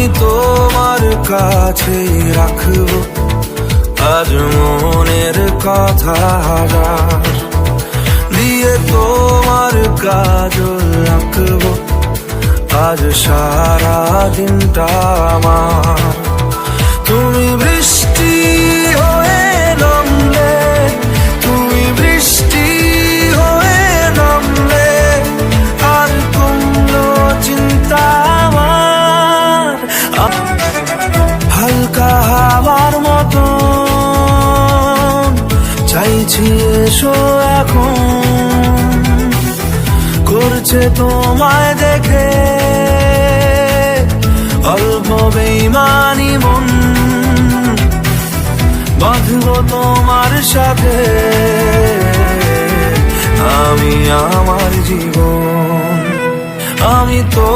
আমি তোমার কাছে রাখবো আজ মনের কথা দিয়ে, তোমার কাজল রাখবো আজ সারা দিনটা আমার। তুমি বৃষ্টি হয়ে নামলে, তুমি বৃষ্টি হয়ে নামলে, আর কোনো চিন্তা আমার। হালকা হাওয়ার মতো চাইছি এসো এখন, করছে তোমায় দেখে অল্প বেইমানি মন, বাঁধবো তোমার সাথে আমি আমার জীবন। আমি তো